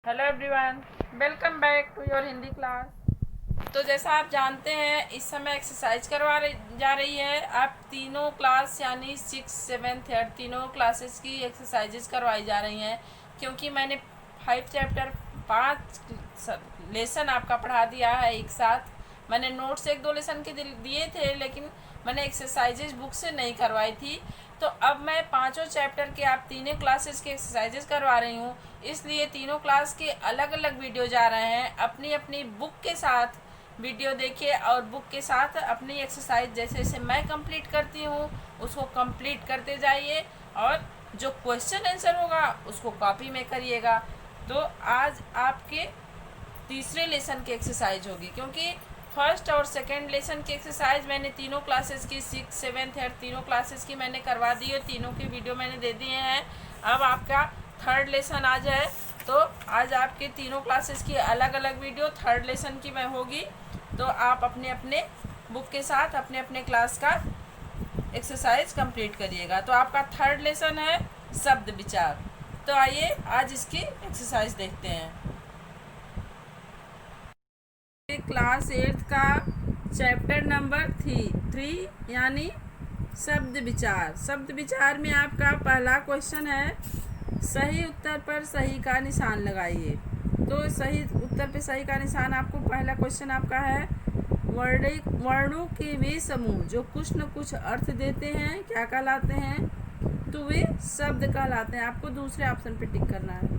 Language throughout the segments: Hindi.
Hello everyone, welcome back to your Hindi class. तो जैसा आप जानते हैं इस समय एक्सरसाइज जा रही है। आप तीनों क्लास यानी 6, 7, 8 तीनों क्लासेस की एक्सरसाइजेज करवाई जा रही हैं, क्योंकि मैंने 5 चैप्टर 5 लेसन आपका पढ़ा दिया है एक साथ। मैंने नोट्स 1-2 लेसन के दिए थे, लेकिन मैंने एक्सरसाइजेज बुक से नहीं करवाई थी। तो अब मैं पाँचों चैप्टर के आप तीनों क्लासेस के एक्सरसाइजेज करवा रही हूँ, इसलिए तीनों क्लास के अलग अलग वीडियो जा रहे हैं। अपनी अपनी बुक के साथ वीडियो देखिए और बुक के साथ अपनी एक्सरसाइज जैसे जैसे मैं कंप्लीट करती हूँ उसको कंप्लीट करते जाइए, और जो क्वेश्चन आंसर होगा उसको कॉपी में करिएगा। तो आज आपके तीसरे लेसन की एक्सरसाइज होगी, क्योंकि फर्स्ट और सेकंड लेसन की एक्सरसाइज मैंने तीनों क्लासेस की 6, 7, 8 तीनों क्लासेस की मैंने करवा दी है, तीनों की वीडियो मैंने दे दिए हैं। अब आपका थर्ड लेसन आ जाए तो आज आपके तीनों क्लासेस की अलग अलग वीडियो थर्ड लेसन की में होगी। तो आप अपने अपने बुक के साथ अपने अपने क्लास का एक्सरसाइज कंप्लीट करिएगा। तो आपका थर्ड लेसन है शब्द विचार। तो आइए आज इसकी एक्सरसाइज देखते हैं। क्लास 8 का चैप्टर नंबर 3 यानी शब्द विचार। शब्द विचार में आपका पहला क्वेश्चन है, सही उत्तर पर सही का निशान लगाइए। तो सही उत्तर पर सही का निशान आपको पहला क्वेश्चन आपका है, वर्णों के वे समूह जो कुछ न कुछ अर्थ देते हैं क्या कहलाते हैं? तो वे शब्द कहलाते हैं। आपको दूसरे ऑप्शन पे टिक करना है।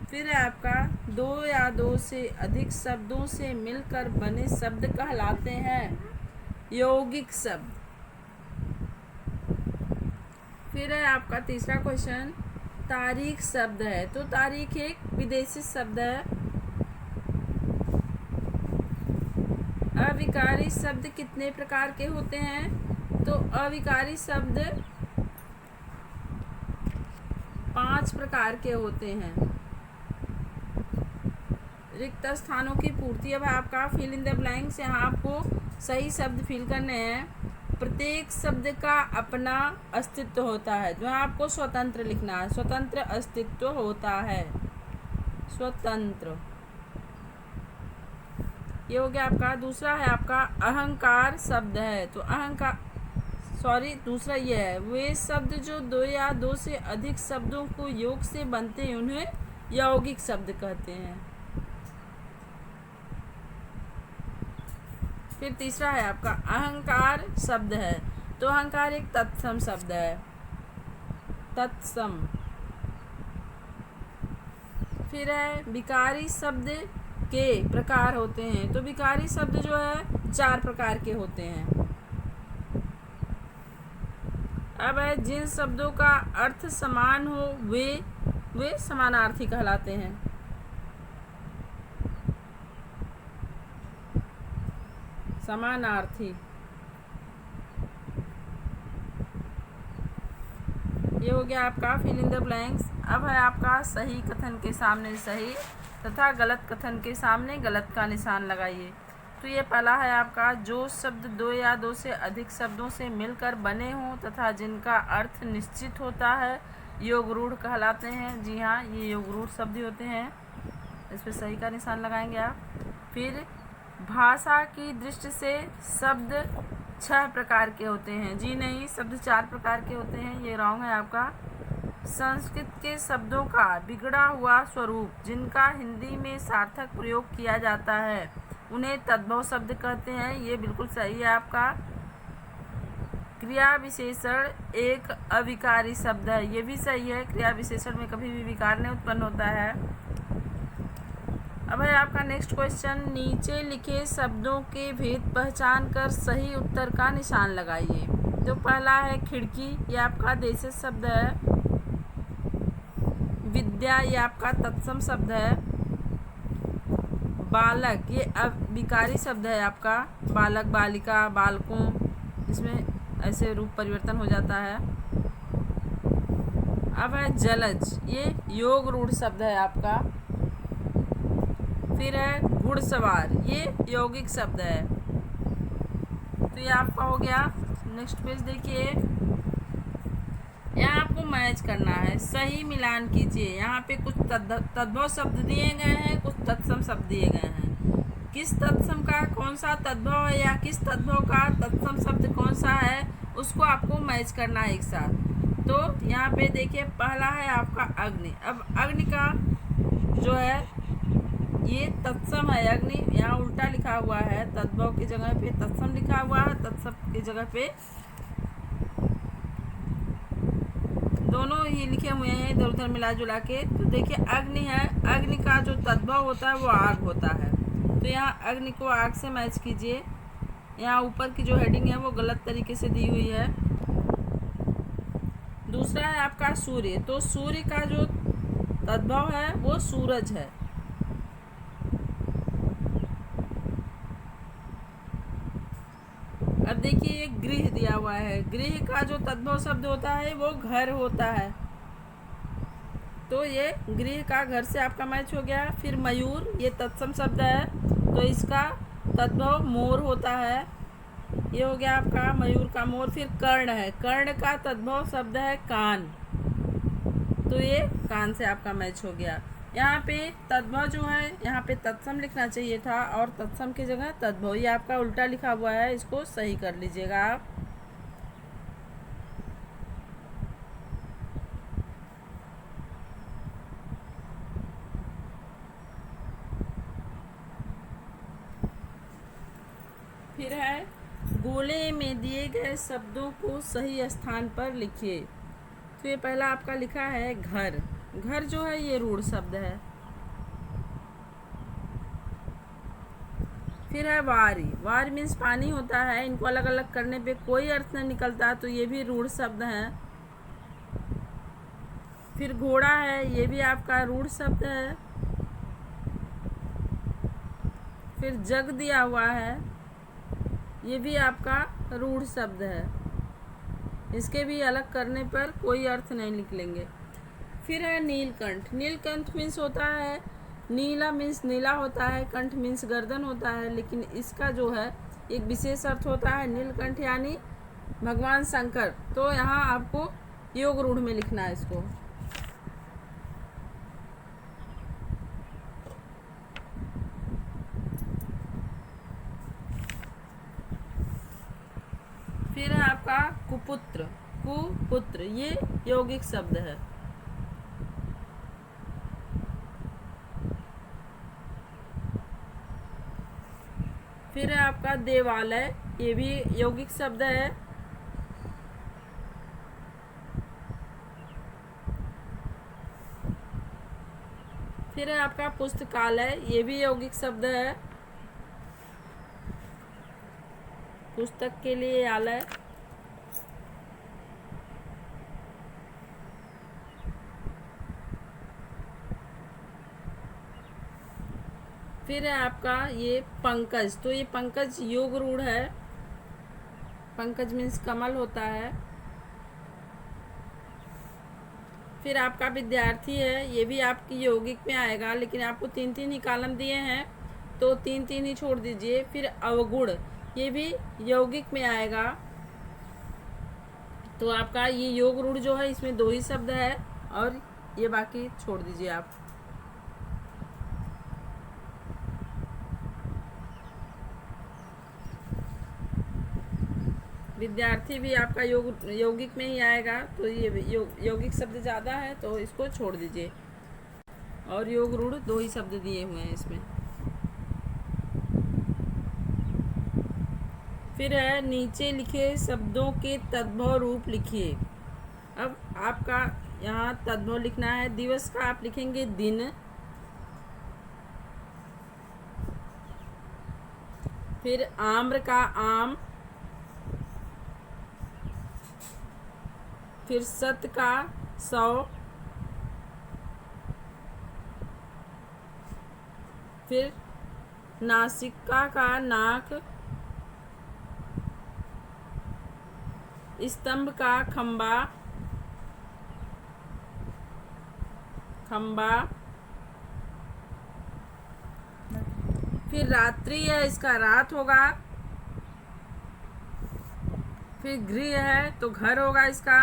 फिर है आपका, दो या दो से अधिक शब्दों से मिलकर बने शब्द कहलाते हैं यौगिक शब्द। फिर है आपका तीसरा क्वेश्चन, तारीख शब्द है। तो तारीख एक विदेशी शब्द है। अविकारी शब्द कितने प्रकार के होते हैं? तो अविकारी शब्द 5 प्रकार के होते हैं। रिक्त स्थानों की पूर्ति। अब आपका फिल इन द ब्लैंक्स, यहाँ आपको सही शब्द फिल करने हैं। प्रत्येक शब्द का अपना अस्तित्व होता है, जो आपको स्वतंत्र लिखना है। स्वतंत्र अस्तित्व होता है, स्वतंत्र। ये हो गया आपका। दूसरा है आपका अहंकार शब्द है। तो दूसरा ये है, वे शब्द जो दो या दो से अधिक शब्दों को योग से बनते हैं उन्हें यौगिक शब्द कहते हैं। फिर तीसरा है आपका अहंकार शब्द है। तो अहंकार एक तत्सम शब्द है, तत्सम। फिर है विकारी शब्द के प्रकार होते हैं। तो विकारी शब्द जो है 4 प्रकार के होते हैं। अब है, जिन शब्दों का अर्थ समान हो वे समानार्थी कहलाते हैं। समानार्थी। ये हो गया आपका फिल इन द ब्लैंक्स। अब है आपका सही कथन के सामने सही तथा गलत कथन के सामने गलत का निशान लगाइए। तो ये पहला है आपका, जो शब्द दो या दो से अधिक शब्दों से मिलकर बने हों तथा जिनका अर्थ निश्चित होता है योग रूढ़ कहलाते हैं। जी हाँ, ये योग रूढ़ शब्द होते हैं। इस पर सही का निशान लगाएंगे आप। फिर भाषा की दृष्टि से शब्द 6 प्रकार के होते हैं। जी नहीं, शब्द 4 प्रकार के होते हैं, ये रॉन्ग है आपका। संस्कृत के शब्दों का बिगड़ा हुआ स्वरूप, जिनका हिंदी में सार्थक प्रयोग किया जाता है, उन्हें तद्भव शब्द कहते हैं। ये बिल्कुल सही है आपका। क्रिया विशेषण एक अविकारी शब्द है। ये भी सही है, क्रिया विशेषण में कभी भी विकार नहीं उत्पन्न होता है। अब है आपका नेक्स्ट क्वेश्चन, नीचे लिखे शब्दों के भेद पहचान कर सही उत्तर का निशान लगाइए। तो पहला है खिड़की, ये आपका देशी शब्द है। विद्या, ये आपका तत्सम शब्द है। बालक, ये अविकारी शब्द है आपका। बालक, बालिका, बालकों, इसमें ऐसे रूप परिवर्तन हो जाता है। अब है जलज, ये योग रूढ़ शब्द है आपका। फिर है घुड़सवार, ये यौगिक शब्द है। तो ये आपका हो गया। नेक्स्ट पेज देखिए, यहाँ आपको मैच करना है, सही मिलान कीजिए। यहाँ पे कुछ तद्भव शब्द दिए गए हैं, कुछ तत्सम शब्द दिए गए हैं। किस तत्सम का कौन सा तद्भव है या किस तद्भव का तत्सम शब्द कौन सा है, उसको आपको मैच करना है एक साथ। तो यहाँ पे देखिए, पहला है आपका अग्नि। अब अग्नि का जो है ये तत्सम है अग्नि, यहाँ उल्टा लिखा हुआ है, तद्भव की जगह पे तत्सम लिखा हुआ है, तत्सम की जगह पे दोनों ही लिखे हुए हैं इधर उधर मिला जुला के। तो देखिए अग्नि है, अग्नि का जो तद्भव होता है वो आग होता है, तो यहाँ अग्नि को आग से मैच कीजिए। यहाँ ऊपर की जो हेडिंग है वो गलत तरीके से दी हुई है। दूसरा है आपका सूर्य, तो सूर्य का जो तद्भव है वो सूरज है। अब देखिए एक गृह दिया हुआ है, गृह का जो तद्भव शब्द होता है वो घर होता है, तो ये गृह का घर से आपका मैच हो गया। फिर मयूर, ये तत्सम शब्द है, तो इसका तद्भव मोर होता है, ये हो गया आपका मयूर का मोर। फिर कर्ण है, कर्ण का तद्भव शब्द है कान, तो ये कान से आपका मैच हो गया। यहाँ पे तद्भव जो है यहाँ पे तत्सम लिखना चाहिए था और तत्सम की जगह तद्भव, ये आपका उल्टा लिखा हुआ है, इसको सही कर लीजिएगा आप। फिर है गोले में दिए गए शब्दों को सही स्थान पर लिखिए। तो ये पहला आपका लिखा है घर, घर जो है ये रूढ़ शब्द है। फिर है वारी, वारी मीन्स पानी होता है, इनको अलग अलग करने पे कोई अर्थ नहीं निकलता, तो ये भी रूढ़ शब्द है। फिर घोड़ा है, ये भी आपका रूढ़ शब्द है। फिर जग दिया हुआ है, ये भी आपका रूढ़ शब्द है, इसके भी अलग करने पर कोई अर्थ नहीं निकलेंगे। फिर है नीलकंठ, नीलकंठ मीन्स होता है, नीला मीन्स नीला होता है, कंठ मीन्स गर्दन होता है, लेकिन इसका जो है एक विशेष अर्थ होता है नीलकंठ यानी भगवान शंकर, तो यहाँ आपको योग रूढ़ में लिखना है इसको। फिर है आपका कुपुत्र, कुपुत्र ये यौगिक शब्द है। फिर है आपका देवालय, ये भी यौगिक शब्द है। फिर है आपका पुस्तकालय, ये भी यौगिक शब्द है, पुस्तक के लिए आलय। फिर है आपका ये पंकज, तो ये पंकज योग रूढ़ है, पंकज मीन्स कमल होता है। फिर आपका विद्यार्थी है, ये भी आपकी यौगिक में आएगा, लेकिन आपको 3-3 ही कॉलम दिए हैं, तो 3-3 ही छोड़ दीजिए। फिर अवगुण, ये भी यौगिक में आएगा, तो आपका ये योग रूढ़ जो है इसमें 2 ही शब्द है, और ये बाकी छोड़ दीजिए आप। विद्यार्थी भी आपका यौगिक में ही आएगा, तो ये यौगिक शब्द ज़्यादा है, तो इसको छोड़ दीजिए, और योग रूढ़ 2 ही शब्द दिए हुए हैं इसमें। फिर है नीचे लिखे शब्दों के तद्भव रूप लिखिए। अब आपका यहाँ तद्भव लिखना है, दिवस का आप लिखेंगे दिन, फिर आम्र का आम, फिर सत का 100, फिर नासिका का नाक, स्तंभ का खंबा, खंबा। फिर रात्रि है, इसका रात होगा। फिर गृह है, तो घर होगा इसका।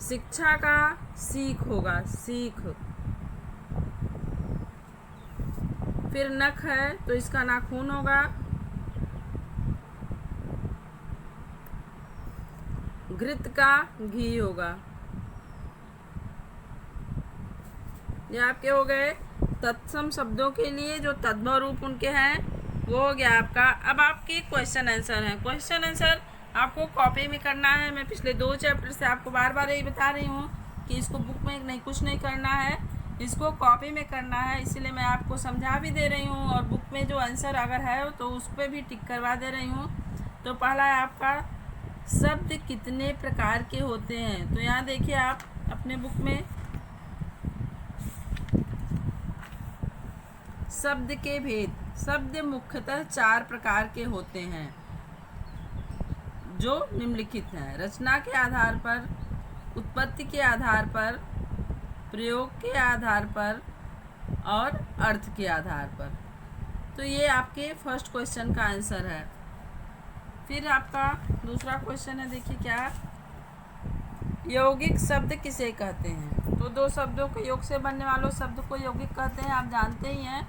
शिक्षा का सीख होगा, सीख। फिर नख है तो इसका नाखून होगा। घृत का घी होगा। ये आपके हो गए तत्सम शब्दों के लिए जो तद्भव रूप उनके हैं, वो हो गया आपका। अब आपके क्वेश्चन आंसर हैं। क्वेश्चन आंसर आपको कॉपी में करना है। मैं पिछले 2 चैप्टर से आपको बार बार यही बता रही हूँ कि इसको बुक में नहीं, कुछ नहीं करना है, इसको कॉपी में करना है। इसीलिए मैं आपको समझा भी दे रही हूँ और बुक में जो आंसर अगर है तो उस पर भी टिक करवा दे रही हूँ। तो पहला है आपका शब्द कितने प्रकार के होते हैं। तो यहाँ देखिए आप अपने बुक में शब्द के भेद। शब्द मुख्यतः 4 प्रकार के होते हैं जो निम्नलिखित हैं। रचना के आधार पर, उत्पत्ति के आधार पर, प्रयोग के आधार पर और अर्थ के आधार पर। तो ये आपके फर्स्ट क्वेश्चन का आंसर है। फिर आपका दूसरा क्वेश्चन है, देखिए क्या, यौगिक शब्द किसे कहते हैं। तो 2 शब्दों के योग से बनने वालों शब्द को यौगिक कहते हैं, आप जानते ही हैं।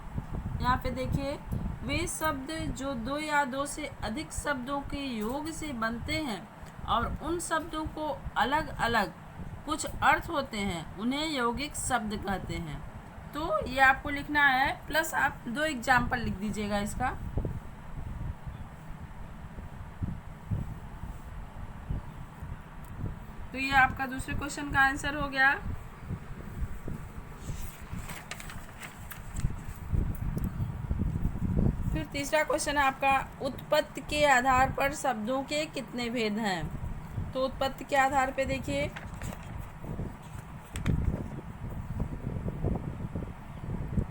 यहाँ पे देखिए, वे शब्द जो 2 या 2 से अधिक शब्दों के योग से बनते हैं और उन शब्दों को अलग अलग कुछ अर्थ होते हैं, उन्हें यौगिक शब्द कहते हैं। तो ये आपको लिखना है, प्लस आप 2 एग्जाम्पल लिख दीजिएगा इसका। तो ये आपका दूसरे क्वेश्चन का आंसर हो गया। फिर तीसरा क्वेश्चन है आपका, उत्पत्ति के आधार पर शब्दों के कितने भेद हैं। तो उत्पत्ति के आधार पे देखिए,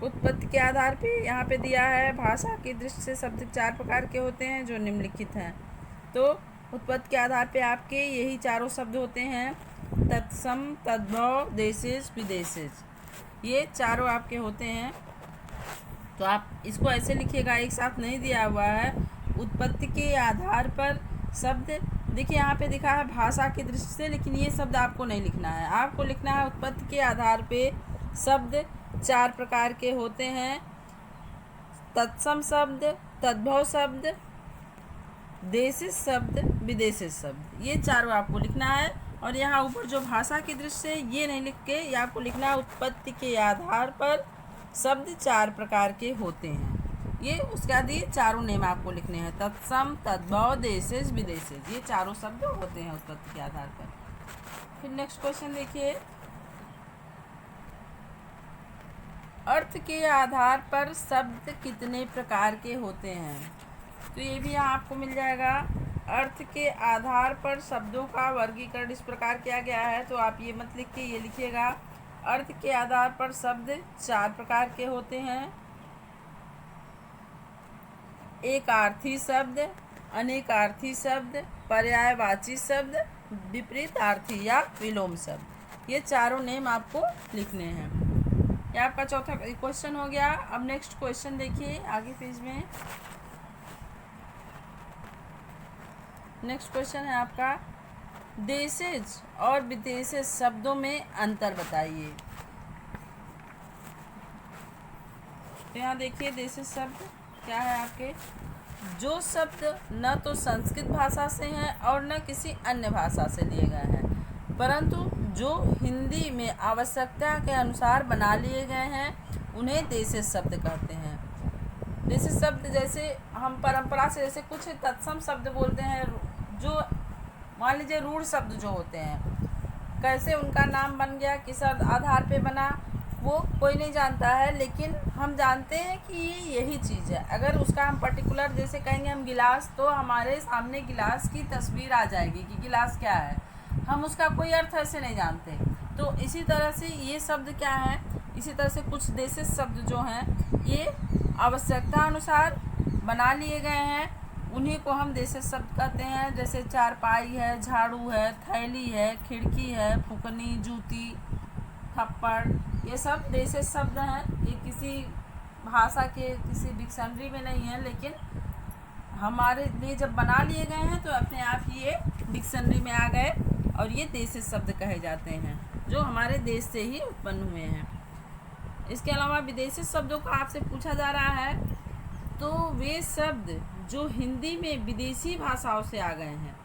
उत्पत्ति के आधार पे यहाँ पे दिया है, भाषा की दृष्टि से शब्द 4 प्रकार के होते हैं जो निम्नलिखित हैं। तो उत्पत्ति के आधार पे आपके यही चारों शब्द होते हैं, तत्सम, तद्भव, देशज, विदेशज। ये चारों आपके होते हैं। तो आप इसको ऐसे लिखिएगा, एक साथ नहीं दिया हुआ है। उत्पत्ति के आधार पर शब्द, देखिए यहाँ पे दिखा है भाषा की दृष्टि से, लेकिन ये शब्द आपको नहीं लिखना है। आपको लिखना है उत्पत्ति के आधार पे शब्द 4 प्रकार के होते हैं, तत्सम शब्द, तद्भव शब्द, देशिज शब्द, विदेशिज शब्द। ये चारों आपको लिखना है। और यहाँ ऊपर जो भाषा की दृष्टि से, ये नहीं लिख के, ये आपको लिखना है उत्पत्ति के आधार पर शब्द 4 प्रकार के होते हैं। ये उसके बाद ये चारों नेम आपको लिखने हैं, तत्सम, तद्भव, देशिज, विदेशिज। ये चारों शब्द होते हैं उत्पत्ति के आधार पर। फिर नेक्स्ट क्वेश्चन देखिए, अर्थ के आधार पर शब्द कितने प्रकार के होते हैं। तो ये भी यहाँ आपको मिल जाएगा। अर्थ के आधार पर शब्दों का वर्गीकरण इस प्रकार किया गया है। तो आप ये मत लिख के ये लिखिएगा, अर्थ के आधार पर शब्द 4 प्रकार के होते हैं, एकार्थी शब्द, अनेकार्थी शब्द, पर्यायवाची शब्द, विपरीतार्थी या विलोम शब्द। ये चारों नेम आपको लिखने हैं। ये आपका चौथा क्वेश्चन हो गया। अब नेक्स्ट क्वेश्चन देखिए आगे पेज में। नेक्स्ट क्वेश्चन है आपका, देशज और विदेशज शब्दों में अंतर बताइए। तो यहाँ देखिए, देशज शब्द क्या है आपके, जो शब्द न तो संस्कृत भाषा से हैं और न किसी अन्य भाषा से लिए गए हैं, परंतु जो हिंदी में आवश्यकता के अनुसार बना लिए गए हैं, उन्हें देशज शब्द कहते हैं। देशज शब्द जैसे हम परंपरा से जैसे कुछ तत्सम शब्द बोलते हैं, जो मान लीजिए रूढ़ शब्द जो होते हैं, कैसे उनका नाम बन गया, किस आधार पे बना, वो कोई नहीं जानता है, लेकिन हम जानते हैं कि ये यही चीज़ है। अगर उसका हम पर्टिकुलर जैसे कहेंगे हम गिलास, तो हमारे सामने गिलास की तस्वीर आ जाएगी कि गिलास क्या है, हम उसका कोई अर्थ ऐसे नहीं जानते। तो इसी तरह से ये शब्द क्या है, इसी तरह से कुछ देशज शब्द जो हैं ये आवश्यकता अनुसार बना लिए गए हैं, उन्हीं को हम देशज शब्द कहते हैं। जैसे चारपाई है, झाड़ू है, थैली है, खिड़की है, फुकनी, जूती, थप्पड़, ये सब देशज शब्द हैं। ये किसी भाषा के किसी डिक्शनरी में नहीं है, लेकिन हमारे लिए जब बना लिए गए हैं तो अपने आप ये डिक्शनरी में आ गए। और ये देशी शब्द कहे जाते हैं, जो हमारे देश से ही उत्पन्न हुए हैं। इसके अलावा विदेशी शब्दों का आपसे पूछा जा रहा है, तो वे शब्द जो हिंदी में विदेशी भाषाओं से आ गए हैं,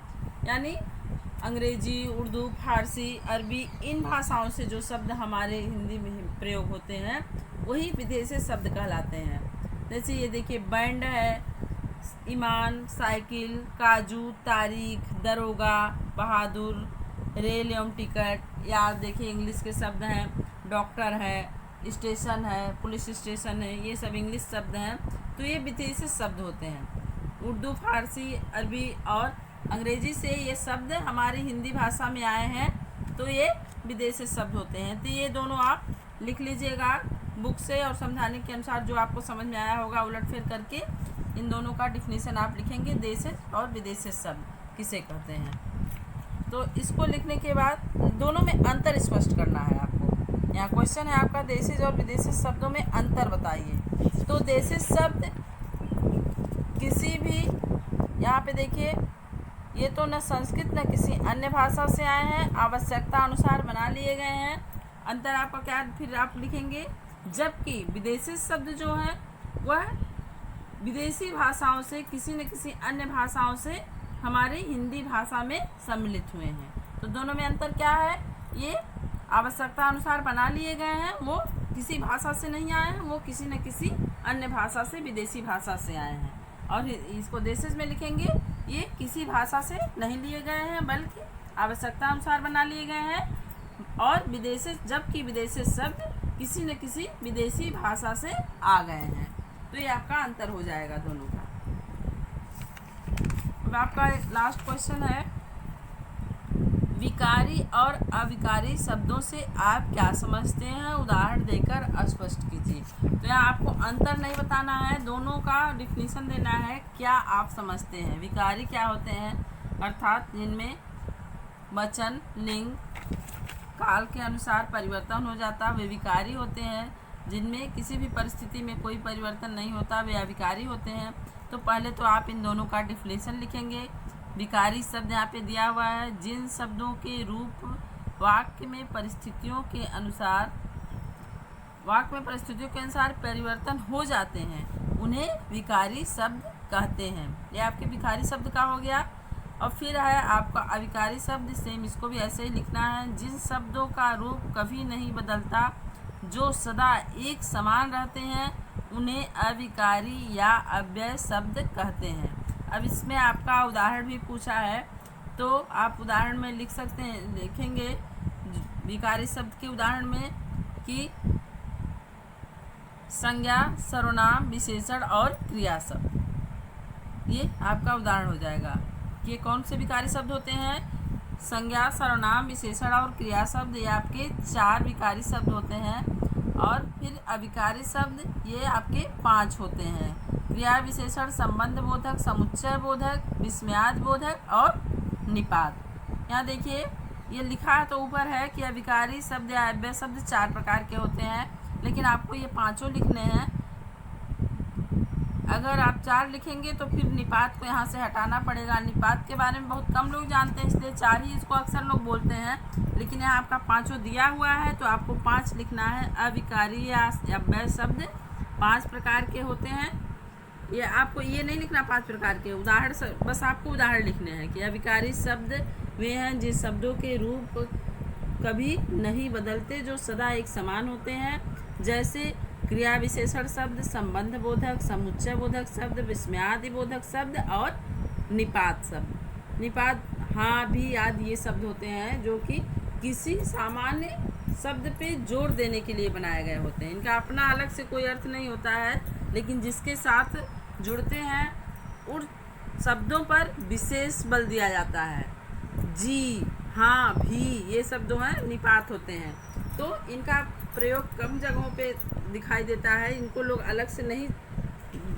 यानी अंग्रेजी, उर्दू, फारसी, अरबी, इन भाषाओं से जो शब्द हमारे हिंदी में प्रयोग होते हैं वही विदेशी शब्द कहलाते हैं। जैसे ये देखिए, बैंड है, ईमान, साइकिल, काजू, तारीख, दरोगा, बहादुर, रेल एवं टिकट। या देखिए इंग्लिश के शब्द हैं, डॉक्टर है, स्टेशन है, पुलिस स्टेशन है, ये सब इंग्लिश शब्द हैं, तो ये विदेशी शब्द होते हैं। उर्दू, फारसी, अरबी और अंग्रेजी से ये शब्द हमारी हिंदी भाषा में आए हैं, तो ये विदेशी शब्द होते हैं। तो ये दोनों आप लिख लीजिएगा बुक से, और समझाने के अनुसार जो आपको समझ में आया होगा उलटफेर करके इन दोनों का डिफिनीशन आप लिखेंगे, देशी और विदेशी शब्द किसे कहते हैं। तो इसको लिखने के बाद दोनों में अंतर स्पष्ट करना है आपको। यहाँ क्वेश्चन है आपका, देशी और विदेशी शब्दों में अंतर बताइए। तो देशी शब्द किसी भी, यहाँ पे देखिए, ये तो न संस्कृत न किसी अन्य भाषा से आए हैं, आवश्यकता अनुसार बना लिए गए हैं। अंतर आपका क्या फिर आप लिखेंगे, जबकि विदेशी शब्द जो हैं वह विदेशी भाषाओं से, किसी न किसी अन्य भाषाओं से हमारी हिंदी भाषा में सम्मिलित हुए हैं। तो दोनों में अंतर क्या है, ये आवश्यकता अनुसार बना लिए गए हैं, वो किसी भाषा से नहीं आए हैं, वो किसी न किसी अन्य भाषा से, विदेशी भाषा से आए हैं। और इसको देशज में लिखेंगे, ये किसी भाषा से नहीं लिए गए हैं बल्कि आवश्यकता अनुसार बना लिए गए हैं। और विदेशी, जबकि विदेशी शब्द किसी न किसी विदेशी भाषा से आ गए हैं। तो ये आपका अंतर हो जाएगा दोनों का। अब आपका लास्ट क्वेश्चन है, विकारी और अविकारी शब्दों से आप क्या समझते हैं, उदाहरण देकर स्पष्ट कीजिए। तो यहाँ आपको अंतर नहीं बताना है, दोनों का डिफिनीशन देना है, क्या आप समझते हैं। विकारी क्या होते हैं, अर्थात जिनमें वचन, लिंग, काल के अनुसार परिवर्तन हो जाता, वे विकारी होते हैं। जिनमें किसी भी परिस्थिति में कोई परिवर्तन नहीं होता, वे अविकारी होते हैं। तो पहले तो आप इन दोनों का डिफिनीशन लिखेंगे। विकारी शब्द यहाँ पे दिया हुआ है, जिन शब्दों के रूप वाक्य में परिस्थितियों के अनुसार परिवर्तन हो जाते हैं, उन्हें विकारी शब्द कहते हैं। ये आपके विकारी शब्द का हो गया। और फिर है आपका अविकारी शब्द, सेम इसको भी ऐसे ही लिखना है, जिन शब्दों का रूप कभी नहीं बदलता, जो सदा एक समान रहते हैं, उन्हें अविकारी या अव्यय शब्द कहते हैं। अब इसमें आपका उदाहरण भी पूछा है, तो आप उदाहरण में लिख सकते हैं, लिखेंगे विकारी शब्द के उदाहरण में कि संज्ञा, सर्वनाम, विशेषण और क्रिया शब्द। ये आपका उदाहरण हो जाएगा कि कौन से विकारी शब्द होते हैं। संज्ञा, सर्वनाम, विशेषण और क्रिया शब्द, ये आपके 4 विकारी शब्द होते हैं। और फिर अविकारी शब्द ये आपके 5 होते हैं। क्रिया विशेषण संबंध बोधक, समुच्चय बोधक, विस्मयाद बोधक और निपात। यहाँ देखिए ये लिखा है तो ऊपर है कि अविकारी शब्द या अव्यय शब्द 4 प्रकार के होते हैं, लेकिन आपको ये 5 लिखने हैं। अगर आप 4 लिखेंगे तो फिर निपात को यहाँ से हटाना पड़ेगा। निपात के बारे में बहुत कम लोग जानते हैं, इसलिए 4 ही इसको अक्सर लोग बोलते हैं, लेकिन यहाँ आपका 5 दिया हुआ है तो आपको 5 लिखना है। अविकारी या अव्यय शब्द 5 प्रकार के होते हैं। ये आपको ये नहीं लिखना 5 प्रकार के, उदाहरण बस आपको उदाहरण लिखने हैं कि अविकारी शब्द वे हैं जिन शब्दों के रूप कभी नहीं बदलते, जो सदा एक समान होते हैं, जैसे क्रिया विशेषण शब्द, संबंध बोधक, समुच्चय बोधक शब्द, विस्मयादि बोधक शब्द और निपात शब्द। निपात, हाँ, भी, याद, ये शब्द होते हैं जो कि किसी सामान्य शब्द पे जोर देने के लिए बनाए गए होते हैं। इनका अपना अलग से कोई अर्थ नहीं होता है, लेकिन जिसके साथ जुड़ते हैं उन शब्दों पर विशेष बल दिया जाता है। जी, हाँ, भी, ये शब्द जो हैं निपात होते हैं। तो इनका प्रयोग कम जगहों पे दिखाई देता है, इनको लोग अलग से नहीं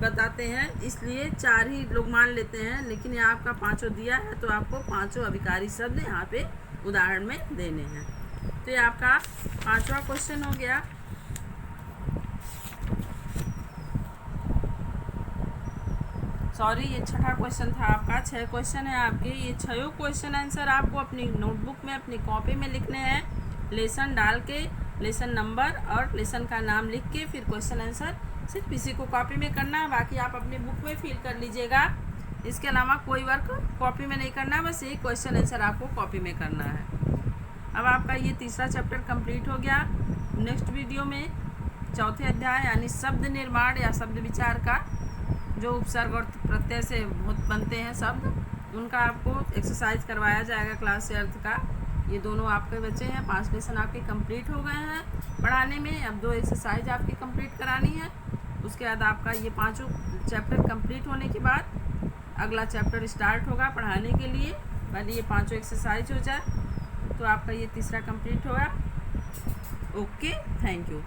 बताते हैं, इसलिए 4 ही लोग मान लेते हैं। लेकिन यहाँ आपका 5 दिया है तो आपको 5 अविकारी शब्द यहाँ पे उदाहरण में देने हैं। तो ये आपका 5वां क्वेश्चन हो गया। सॉरी, ये छठा क्वेश्चन था आपका। 6 क्वेश्चन है आपके। ये 6 क्वेश्चन आंसर आपको अपनी नोटबुक में, अपनी कॉपी में लिखने हैं। लेसन डाल के, लेसन नंबर और लेसन का नाम लिख के फिर क्वेश्चन आंसर सिर्फ इसी को कॉपी में करना है। बाकी आप अपनी बुक में फिल कर लीजिएगा। इसके अलावा कोई वर्क कॉपी में नहीं करना है, बस ये क्वेश्चन आंसर आपको कॉपी में करना है। अब आपका ये तीसरा चैप्टर कंप्लीट हो गया। नेक्स्ट वीडियो में चौथे अध्याय यानी शब्द निर्माण या शब्द विचार का, जो उपसर्ग और प्रत्यय से बनते हैं शब्द, उनका आपको एक्सरसाइज करवाया जाएगा क्लास से अर्थ का। ये दोनों आपके बच्चे हैं। 5 लेसन आपके कंप्लीट हो गए हैं पढ़ाने में। अब 2 एक्सरसाइज आपकी कंप्लीट करानी है। उसके बाद आपका ये 5 चैप्टर कंप्लीट होने के बाद अगला चैप्टर स्टार्ट होगा पढ़ाने के लिए। पहले ये 5 एक्सरसाइज हो जाए तो आपका ये तीसरा कंप्लीट होगा। Okay, thank you.